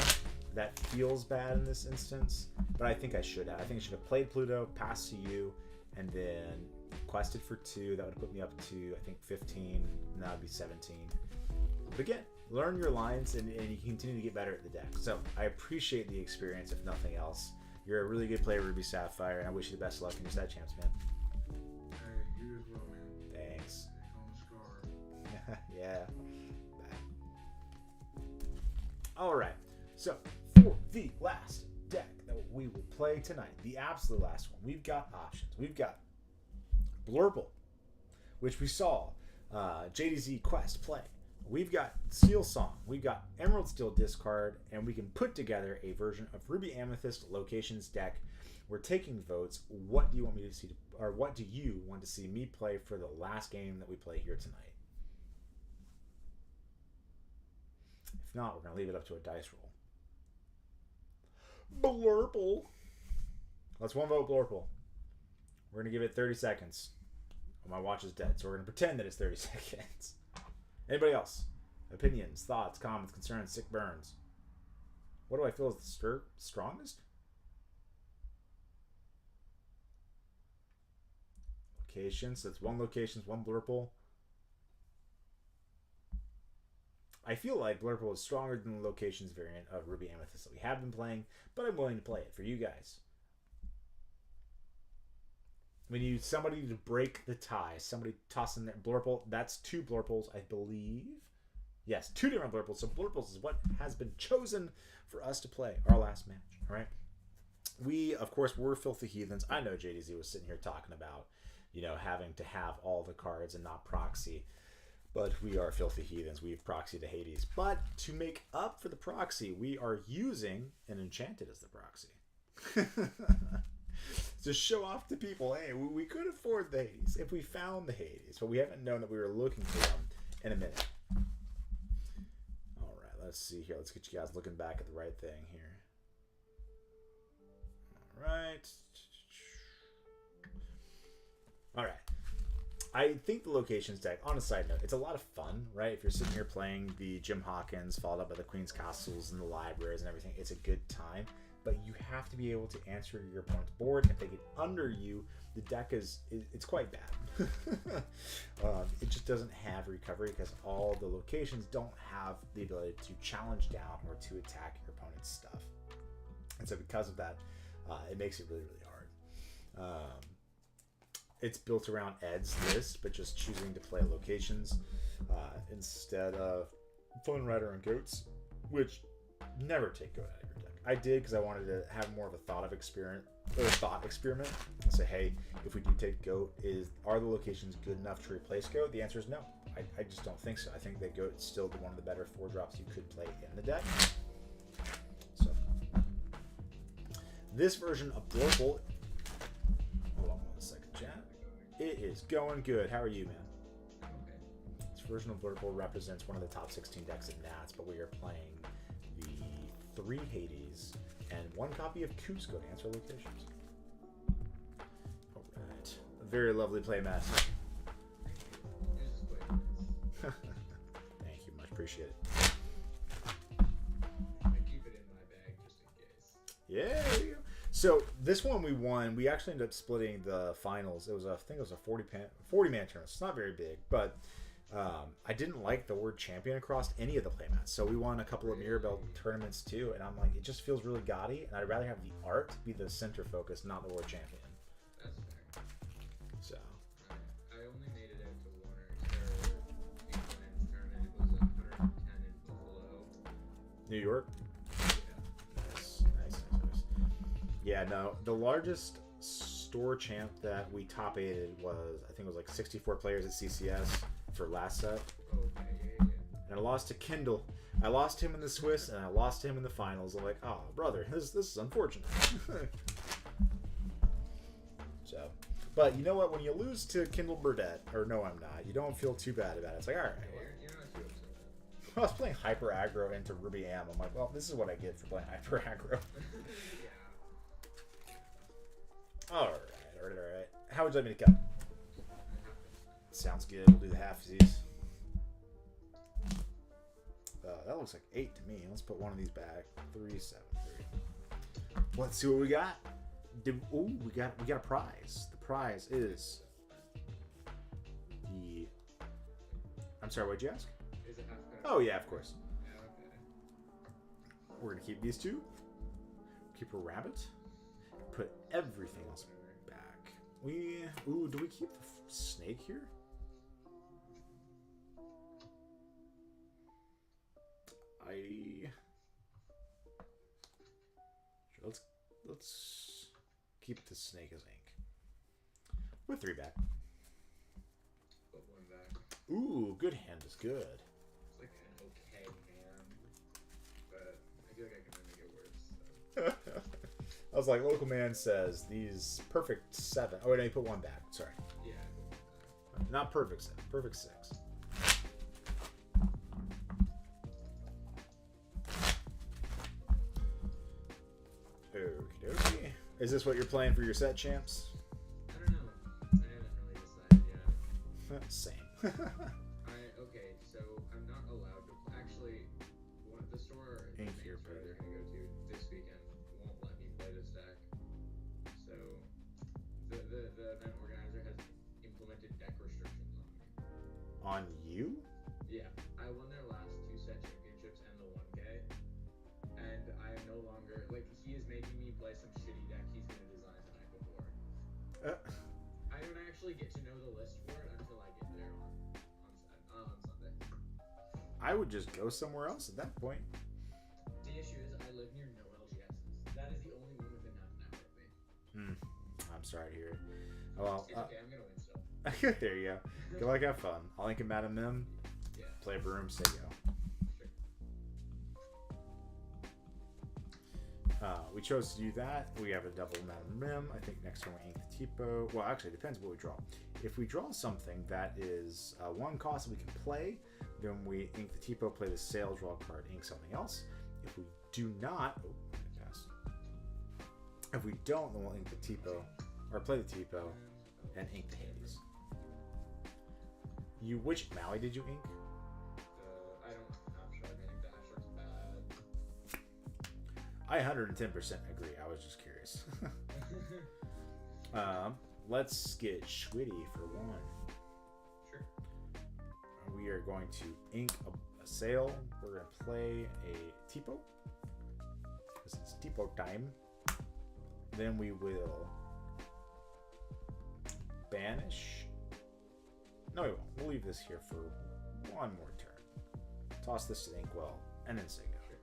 That feels bad in this instance, but I think I should have. I think I should have played Pluto, passed to you, and then quested for 2. That would have put me up to, I think, 15, and that would be 17. But again, learn your lines, and you continue to get better at the deck. So I appreciate the experience, if nothing else. You're a really good player, Ruby Sapphire, and I wish you the best of luck in your set champs, man. Hey, you as well, man. Thanks. Scar. Yeah. All right. So for the last deck that we will play tonight, the absolute last one, we've got options. We've got Blurple, which we saw JDZ Quest play. We've got Seal Song. We've got Emerald Steel discard, and we can put together a version of Ruby Amethyst Locations deck. We're taking votes. What do you want me to see, or what do you want to see me play for the last game that we play here tonight? If not, we're going to leave it up to a dice roll. Blurple. That's 1 vote, Blurple. We're going to give it 30 seconds. My watch is dead, so we're going to pretend that it's 30 seconds. Anybody else? Opinions, thoughts, comments, concerns, sick burns. What do I feel is the strongest? Locations. So it's 1 locations, 1 Blurple. I feel like Blurple is stronger than the locations variant of Ruby Amethyst that we have been playing, but I'm willing to play it for you guys. We need somebody to break the tie. Somebody toss in there. Blurple. That's 2 Blurples, I believe. Yes, 2 different Blurples. So Blurples is what has been chosen for us to play our last match. All right. We, of course, were Filthy Heathens. I know JDZ was sitting here talking about, having to have all the cards and not proxy. But we are Filthy Heathens. We've proxied to Hades. But to make up for the proxy, we are using an Enchanted as the proxy. To show off to people, hey, we could afford the Hades if we found the Hades, but we haven't known that we were looking for them in a minute. All right, let's see here. Let's get you guys looking back at the right thing here. All right. I think the locations deck, on a side note, it's a lot of fun, right? If you're sitting here playing the Jim Hawkins, followed up by the Queen's Castles and the libraries and everything, it's a good time. But you have to be able to answer your opponent's board. If they get under you, the deck it's quite bad. It just doesn't have recovery because all the locations don't have the ability to challenge down or to attack your opponent's stuff. And so because of that, it makes it really, really hard. It's built around Ed's list, but just choosing to play locations instead of Phone Rider and Goats, which never take Goat out of your deck. I did because I wanted to have more of a thought experiment and say, hey, if we do take Goat, are the locations good enough to replace Goat? The answer is no. I just don't think so. I think that Goat is still one of the better 4-drops you could play in the deck. So this version of Blurple, hold on 1 second, chat. It is going good. How are you, man? This version of Blurple represents one of the top 16 decks at Nats, but we are playing the 3 Hades and 1 copy of Cusco to answer locations. All right. A very lovely playmaster. Thank you. Much appreciate it. I keep it in my bag just in case. Yeah, there you go. So this one we won. We actually ended up splitting the finals. I think it was a 40-man tournament. It's not very big, but I didn't like the word champion across any of the playmats. So we won a couple of Mirabelle tournaments too, and I'm like, it just feels really gaudy, and I'd rather have the art be the center focus, not the word champion. That's fair. So I only made it out to one men's tournament. It was 110 in Buffalo. New York. Yeah. Nice. Yeah, no, the largest store champ that we top 8'd was, I think it was like 64 players at CCS for last set. Okay, yeah. And I lost to Kindle. I lost him in the Swiss, and I lost him in the finals. I'm like, oh, brother, this is unfortunate. So, but you know what? When you lose to Kindle Burdette, or no, I'm not, you don't feel too bad about it. It's like, all right. You're not too upset. I was playing Hyper Aggro into Ruby Am. I'm like, well, this is what I get for playing Hyper Aggro. Yeah. All right. How would you like me to cut? Sounds good. We'll do the halfsies. That looks like 8 to me. Let's put one of these back. 3, 7, 3. Let's see what we got. Ooh, we got a prize. The prize is the. I'm sorry. What'd you ask? Is it half cut? Oh yeah, of course. Yeah, okay. We're gonna keep these two. Keep a rabbit. Put everything else back. Do we keep the snake here? Let's keep the snake as ink. With 3 back. Put 1 back. Ooh, good hand is good. It's like an okay hand, but I feel like I can make it worse. So. I was like, local man says these perfect 7. Oh, wait, no, you put 1 back. Sorry. Yeah. Not perfect 7. Perfect 6. Okie dokie. Is this what you're playing for your set, champs? I don't know. I haven't really decided yet. Same. Okay, so I'm not allowed to. Actually, one of the store Ink here, they're brother. gonna go to this weekend won't let me play this deck. So the event organizer has implemented deck restrictions on me. On you? Yeah, I won their last 2 set championships and the 1K, and I am no longer like he is making me play some shitty deck he's gonna design the night before. I don't actually get to know the list for it until I get there on Sunday. I would just go somewhere else at that point. The issue is I live near no LGSs. That is the only one within half an hour of me. I'm sorry to hear it. Well, It's okay, I'm gonna win still. there you go. Go like have fun. I'll link him Madam Mim. Yeah. Play Broom, say go. Sure. We chose to do that. We have a double Madam Mim. I think next time we ink the Tipo. Well, actually, it depends what we draw. If we draw something that is 1 cost that we can play, then we ink the Tipo, play the sale, draw a card, ink something else. If we do not, if we don't, then we'll ink the Tipo, or play the Tipo, and ink the Hades. Which Maui did you ink? I don't have shark. I think the half shark's bad. I 110% agree. I was just curious. Let's get Schwitty for 1. Sure. We are going to ink a sail. We're going to play a Tipo. Because it's Tipo time. Then we will banish. No, we won't. We'll leave this here for 1 more turn. Toss this to the inkwell, and then say go. Sure.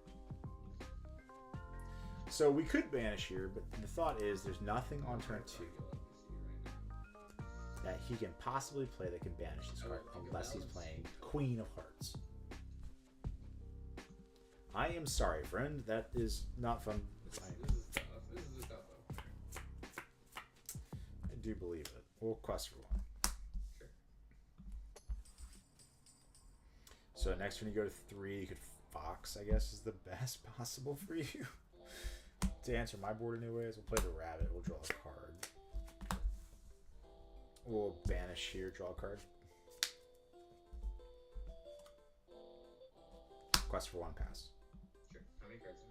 So we could banish here, but the thought is there's nothing on turn 2 that he can possibly play that can banish this card unless he's playing Queen of Hearts. I am sorry, friend. That is not fun. This is tough. This is a tough one. I do believe it. We'll quest for 1. Sure. So next when you go to 3, you could Fox, I guess, is the best possible for you. To answer my board anyways, we'll play the rabbit. We'll draw a card. We'll banish here, draw a card. Quest for 1 pass. Sure. How many cards in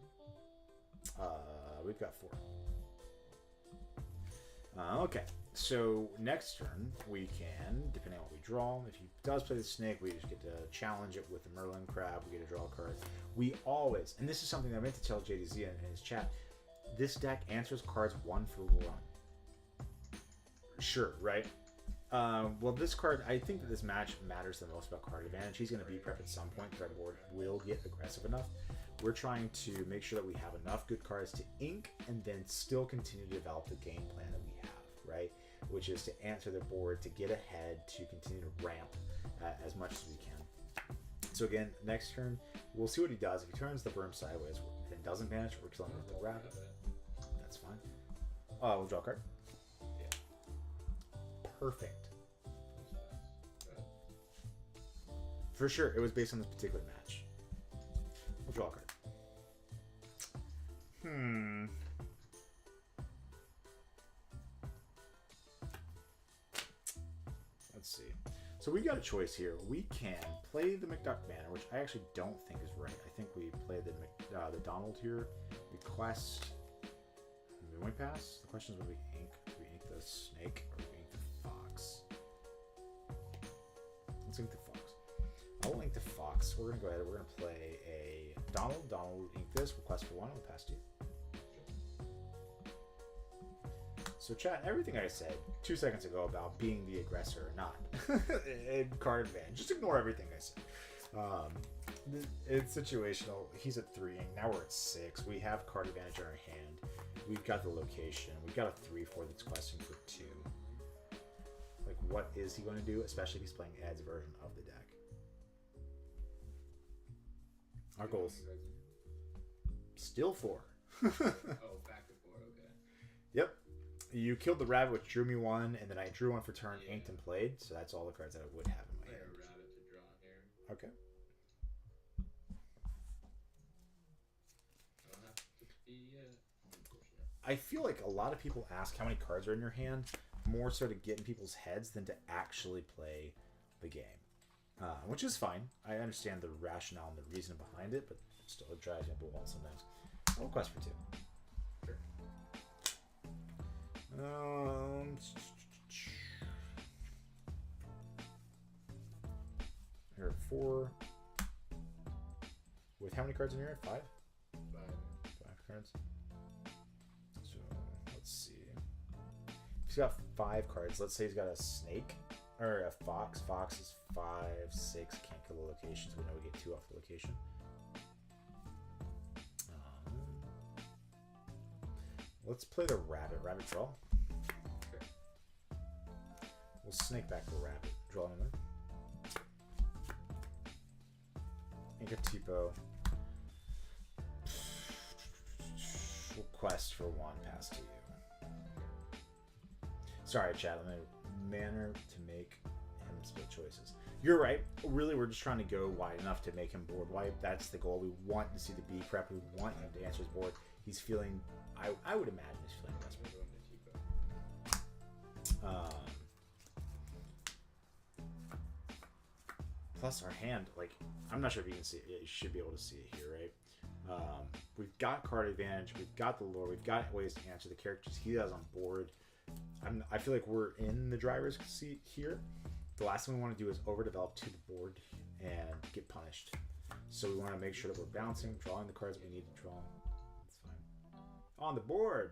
there? We've got 4. Okay, so next turn we can, depending on what we draw, if he does play the snake, we just get to challenge it with the Merlin crab. We get to draw a card. We always, and this is something I meant to tell JDZ in his chat, this deck answers cards 1 for 1. Sure, right? Well, this card, I think that this match matters the most about card advantage. He's going to be prep at some point because our board will get aggressive enough. We're trying to make sure that we have enough good cards to ink and then still continue to develop the game plan that we have, right? Which is to answer the board to get ahead to continue to ramp as much as we can. So again, next turn, we'll see what he does. If he turns the Broom sideways and doesn't vanish, we're killing with the rabbit. That's fine. We'll draw a card. Perfect. For sure, it was based on this particular match. We'll draw a card. Let's see. So we got a choice here. We can play the McDuck banner, which I actually don't think is right. I think we play the Donald here. Request. We might pass. The question is, would we ink? Do we ink the snake or do we ink the fox? Let's ink the fox. I'll ink the fox. We're gonna go ahead. We're gonna play a Donald. Donald will ink this. Request for 1. We'll pass to you. So chat, everything I said 2 seconds ago about being the aggressor or not in card advantage, just ignore everything I said. It's situational. He's at 3, and now we're at 6. We have card advantage in our hand. We've got the location. We've got a 3/4 that's questing for 2. Like, what is he going to do, especially if he's playing Ed's version of the deck? Our goals. Still 4. Oh, back to 4, okay. Yep. You killed the rabbit, which drew me 1, and then I drew 1 for turn, inked and played, so that's all the cards that I would have in my hand. A rabbit to draw here. Okay. I'll have to be unfortunate. I feel like a lot of people ask how many cards are in your hand, more so to get in people's heads than to actually play the game. Which is fine. I understand the rationale and the reason behind it, but still it drives me up the wall sometimes. I'll request for 2. Sure. Here are 4. With how many cards in here? 5? 5. 5 cards. So let's see. He's got 5 cards. Let's say he's got a snake or a fox. Fox is 5, 6. Can't kill the location, so we know we get 2 off the location. Let's play the rabbit. Rabbit draw. Okay. We'll snake back the rabbit. Draw another. Ink a tipo. We'll quest for 1. Pass to you. Sorry, chat. I'm in a manner to make him split choices. You're right. Really, we're just trying to go wide enough to make him board wipe. That's the goal. We want to see the B prep. We want him to answer his board. He's feeling... I would imagine he's feeling desperate. Plus our hand, like, I'm not sure if you can see it. You should be able to see it here, right? We've got card advantage. We've got the lore. We've got ways to answer the characters he has on board. I feel like we're in the driver's seat here. The last thing we want to do is overdevelop to the board and get punished. So we want to make sure that we're bouncing, drawing the cards that we need to draw. That's fine. On the board.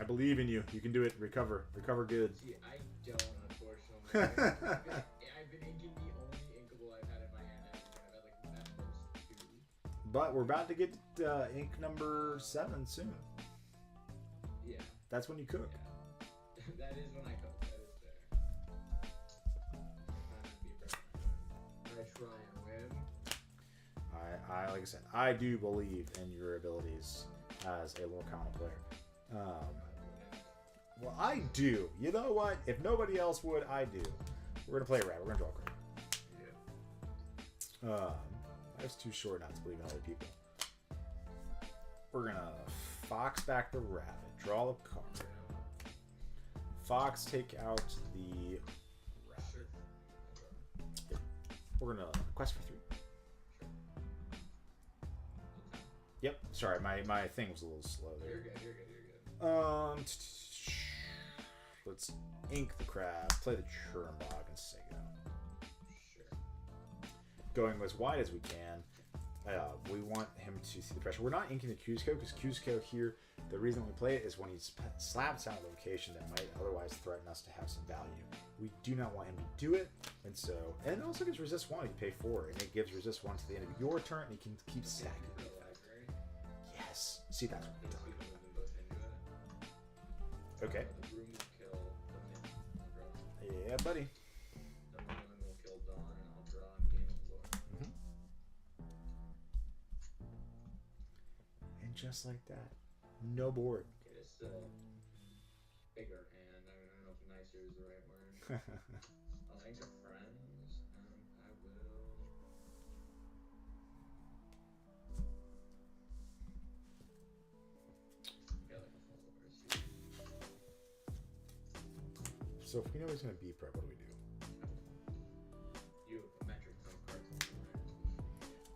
I believe in you. You can do it. Recover. Recover good. See, I don't, unfortunately. I've been inking the only inkable I've had in my hand. I've had like that most 2. But we're about to get ink number 7 soon. Yeah. That's when you cook. Yeah. That is when I cook. That is fair. I try and win. I like I said, I do believe in your abilities as a lore counter player. Well, I do. You know what? If nobody else would, I do. We're gonna play a rat. We're gonna draw a card. Yeah. Life's too short not to believe in other people. We're gonna fox back the rabbit. Draw a card. Fox, take out the rabbit. Yep. We're gonna quest for 3. Yep. Sorry, my thing was a little slow there. You're good. You're good. You're good. Let's ink the crab, play the Churnbog, and say go. Sure. Going as wide as we can. We want him to see the pressure. We're not inking the Cusco because Cusco here, the reason we play it is when he slaps out a location that might otherwise threaten us to have some value. We do not want him to do it, and it also gives resist 1 if you pay 4, and it gives resist 1 to the end of your turn, and he can keep stacking. Yes. See, that's what we're talking about. Okay. The broom will kill the minion. I'll draw. Yeah, buddy. The minion will kill Dawn, and I'll draw and game of lore. And just like that, no board. Okay, this is a bigger hand. I don't know if nicer is the right word. I'll enter friends, and I will. Get like a followers. So if we know he's gonna be prep, what do we do? You have a metric from cards.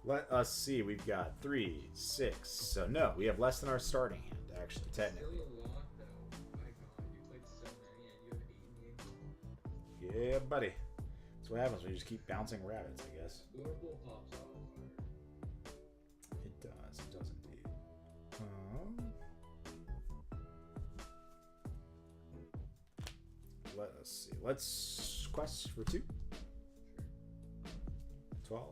Let us see. We've got 3, 6. So no, we have less than our starting hand. Actually, technically. Still a lot though. My God, you played so many, and you have 8 in the game. Yeah, buddy. That's what happens when you just keep bouncing rabbits, I guess. Uberable pops off. It does. It does indeed. Let us see. Let's quest for 2. 12.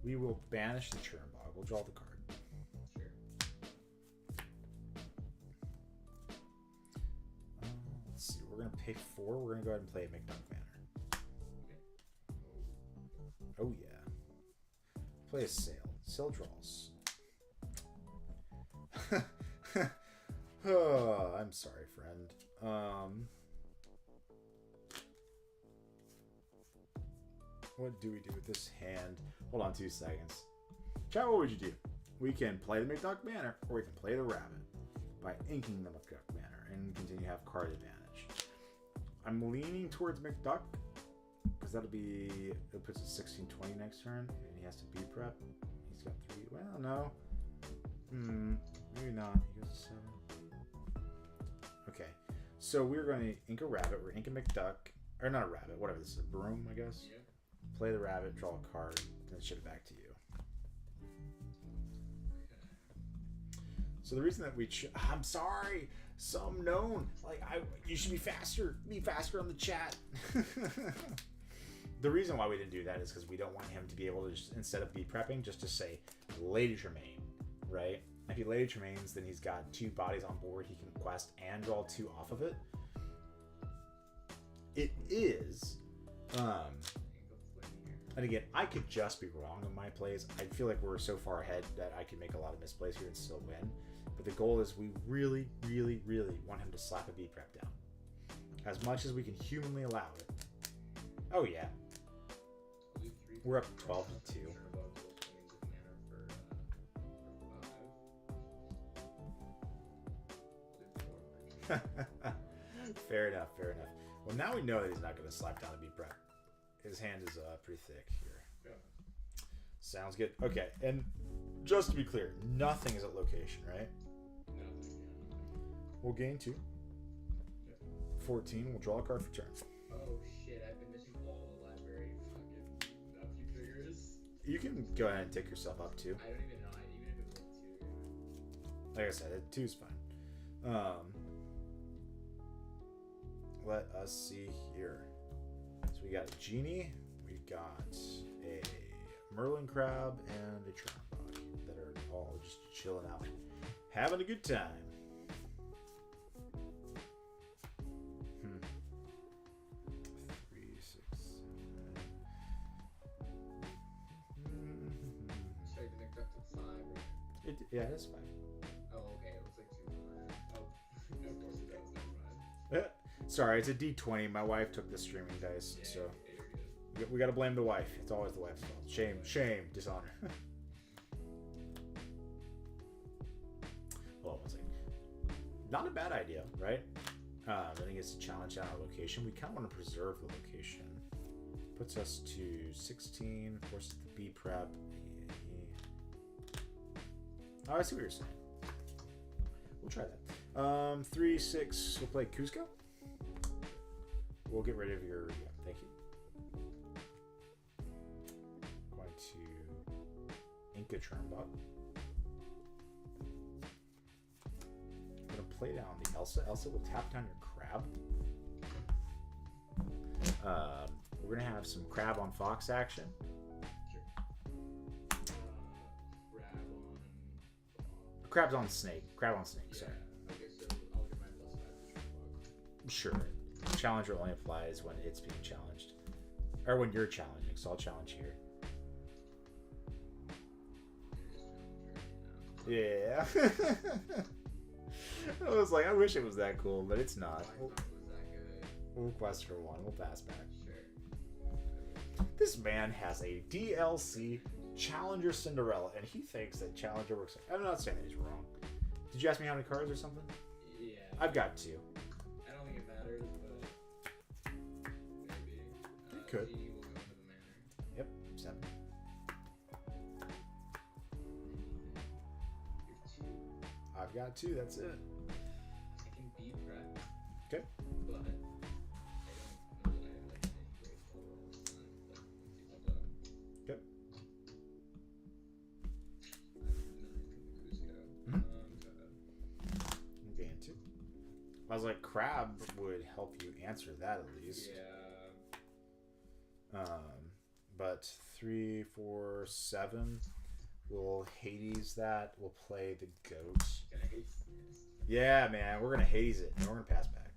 We will banish the Churnbog. We'll draw the card. Sure. Let's see. We're going to pay 4. We're going to go ahead and play McDuck Manor. Okay. Oh, yeah. Play a Sail. Sail draws. Oh, I'm sorry, friend. What do we do with this hand? Hold on 2 seconds. Chat, what would you do? We can play the McDuck Manor, or we can play the Rabbit by inking the McDuck Manor and continue to have card advantage. I'm leaning towards McDuck because it puts a 16-20 next turn, and he has to be prep. He's got 3. Well, no. Maybe not. He goes to 7. Okay, so we're going to ink a Rabbit. We're inking McDuck, or not a Rabbit. Whatever this is, a broom, I guess. Yeah. Play the Rabbit, draw a card, then ship it back to you. So the reason that I'm sorry, some known. You should be faster. Be faster on the chat. The reason why we didn't do that is because we don't want him to be able to just, instead of be prepping, just to say Lady Tremaine, right? If he Lady Tremaines, then he's got 2 bodies on board. He can quest and draw 2 off of it. It is. And again, I could just be wrong in my plays. I feel like we're so far ahead that I could make a lot of misplays here and still win. But the goal is we really, really, really want him to slap a B prep down. As much as we can humanly allow it. Oh yeah. We're up 12-2. Fair enough, fair enough. Well, now we know that he's not going to slap down a B prep. His hand is pretty thick here. Yeah. Sounds good. Okay, and just to be clear, nothing is at location, right? Nothing. We'll gain 2. Yeah. 14. We'll draw a card for turn. Oh shit! I've been missing all the library fucking few figures. You can go ahead and take yourself up 2. I don't even know. Even if it was 2. Like I said, 2 is fine. Let us see here. So we got a Genie, we got a Merlin Crab, and a Churnbog that are all just chilling out, having a good time. 3, 6, 7. Sorry, the McDuck took 5, right? Yeah, that's fine. Oh, okay. It looks like 2. Oh, of course it does. Never mind. Sorry, it's a D20. My wife took the streaming dice, Yeah, so you're good. we got to blame the wife. It's always the wife's fault. Shame, shame, dishonor. Hold on one second. Not a bad idea, right? I think it's a challenge on our location. We kind of want to preserve the location. Puts us to 16, forces the B prep. Oh, I see what you're saying. We'll try that. 3, 6, we'll play Cusco. We'll get rid of your, yeah, thank you. Going to Inca Churnbog. I'm going to play down the Elsa. Elsa will tap down your crab. We're going to have some crab on fox action. Sure. Grab on. Crab's on snake. Crab on snake. Sorry. Okay, so I'll get my plus 5 for Sherlock. Sure. Challenger only applies when it's being challenged, or when you're challenging. So I'll challenge here. Yeah. I was like, I wish it was that cool, but it's not. I thought it was that good. We'll quest for one. We'll pass back. Sure. This man has a DLC Challenger Cinderella, and he thinks that Challenger works. I'm not saying that he's wrong. Did you ask me how many cards or something? Yeah. I've got 2. I don't think it matters, but maybe. It could. Z will go into the manor. Yep, 7. You have 2. I've got 2. That's it. I can beat Crab. Okay. But I don't know that I have like any great total on like people's up. Okay. I have 9 from the Cusco. Mhm. Gain 2. I was like, Crab would help you answer that at least. Yeah. But 3, 4, 7. We'll Hades that. We'll play the goat. Can I hate this? Yeah, man, we're gonna Hades it, and we're gonna pass back.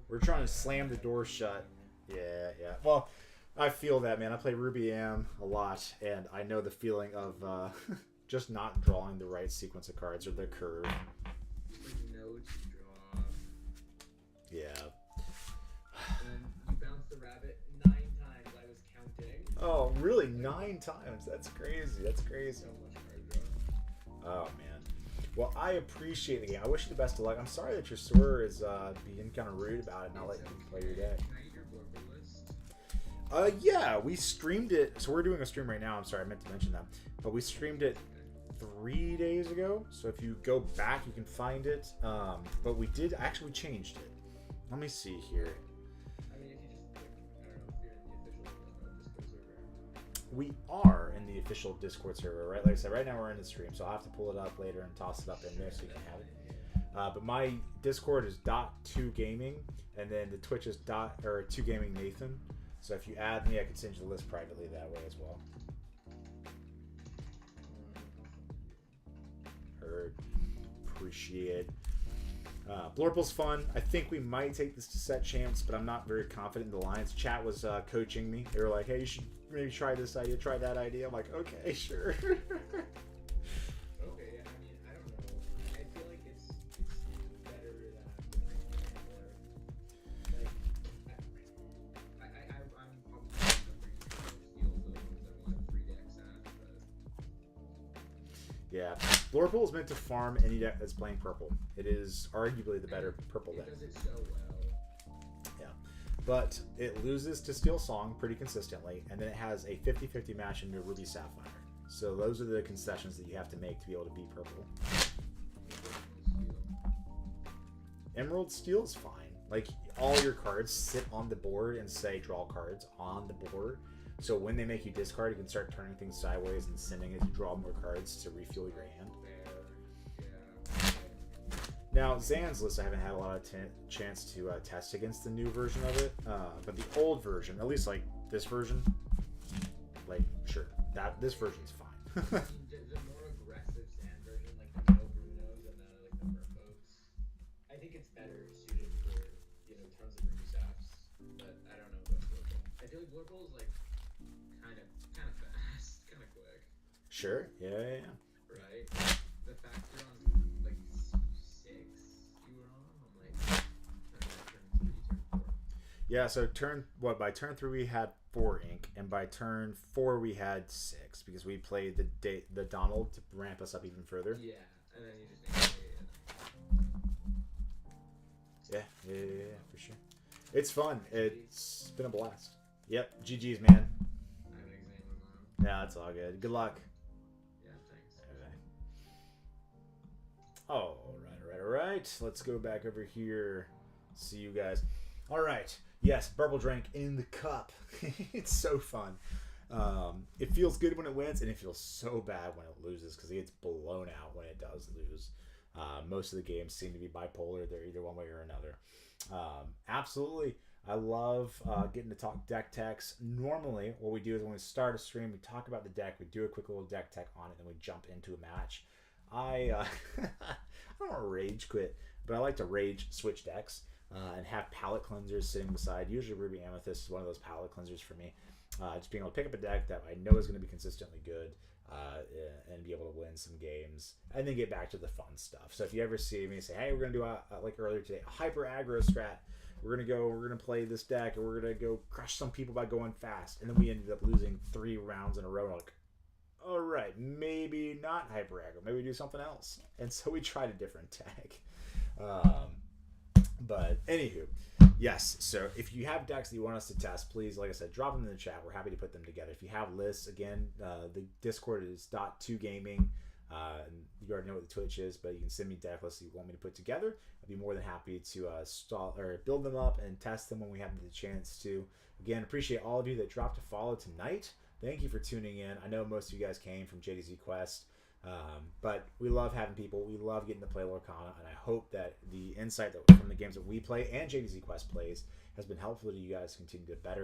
We're trying to slam the door shut. Yeah. Well, I feel that, man. I play Ruby Am a lot, and I know the feeling of just not drawing the right sequence of cards or the curve. Like no to draw. Yeah. And you bounced the rabbit 9 times. I was counting. Oh, really? 9 times? That's crazy. That's crazy. So much card draw. Oh, man. Well, I appreciate the game. I wish you the best of luck. I'm sorry that your sewer is being kind of rude about it, not letting you play your deck. Can I eat your Blurple list? Yeah, we streamed it. So we're doing a stream right now. I'm sorry, I meant to mention that. But we streamed it 3 days ago. So if you go back, you can find it. But we did actually changed it. Let me see here. I mean, if you just, like, I don't know if you're in the official Discord server. We are in the official Discord server, right? Like I said, right now we're in the stream, so I'll have to pull it up later and toss it up in there so you can have it. But my Discord is .2gaming, and then the Twitch is .2gaming Nathan. So if you add me, I can send you the list privately that way as well. Heard. Appreciate. Blorple's fun. I think we might take this to set champs, but I'm not very confident in the lines. Chat was coaching me. They were like, hey, you should maybe try this idea, try that idea. I'm like, okay, sure. Okay, yeah, I mean, I don't know. I feel like it's better than I'm probably steal those. I want 3 decks out, but Yeah, Blorple is meant to farm any deck that's playing purple. It is arguably the better purple deck. it does it so well. Yeah, but it loses to Steel Song pretty consistently, and then it has a 50-50 match into Ruby Sapphire. So those are the concessions that you have to make to be able to beat purple. Emerald Steel is fine. Like, all your cards sit on the board and say draw cards on the board. So when they make you discard, you can start turning things sideways and sending it to draw more cards to refuel your hand. Now, Zan's list, I haven't had a lot of chance to test against the new version of it. But the old version, at least like this version, like, sure, this version's fine. The more aggressive Sand version, like the no Brunos and the Murphos, I think it's better suited for, tons of Ruby Saps. But I don't know about Blurple. I feel like Blurple is like kind of fast, kind of quick. Sure, yeah. Right? The fact you're on like 6, you were on. I'm like turn 3, turn 4. Yeah, so by turn 3 we had 4 ink, and by turn 4 we had 6 because we played the Donald to ramp us up even further. Yeah, and then you just Yeah, for sure. It's fun. It's been a blast. Yep, GG's, man. I have an exam tomorrow. Yeah, that's all good. Good luck. Yeah, thanks. Okay. All right. Let's go back over here. See you guys. All right. Yes, Burble Drink in the cup. It's so fun. It feels good when it wins, and it feels so bad when it loses because it gets blown out when it does lose. Most of the games seem to be bipolar. They're either one way or another. Absolutely. I love getting to talk deck techs. Normally, what we do is when we start a stream, we talk about the deck, we do a quick little deck tech on it, then we jump into a match. I don't want to rage quit, but I like to rage switch decks and have palette cleansers sitting beside. Usually Ruby Amethyst is one of those palette cleansers for me. Just being able to pick up a deck that I know is going to be consistently good and be able to win some games and then get back to the fun stuff. So if you ever see me say, hey, we're going to do like earlier today, a hyper aggro strat. We're going to play this deck and we're going to go crush some people by going fast. And then we ended up losing 3 rounds in a row. Like, all right, maybe not hyper aggro. Maybe we do something else. And so we tried a different deck. But anywho, yes. So if you have decks that you want us to test, please, like I said, drop them in the chat. We're happy to put them together. If you have lists, again, the Discord is .2gaming. And you already know what the Twitch is, but you can send me deck lists that you want me to put together. I'd be more than happy to build them up and test them when we have the chance to. Again, appreciate all of you that dropped a follow tonight. Thank you for tuning in. I know most of you guys came from JDZ Quest, but we love having people. We love getting to play Lorcana, and I hope that the insight from the games that we play and JDZ Quest plays has been helpful to you guys to continue to better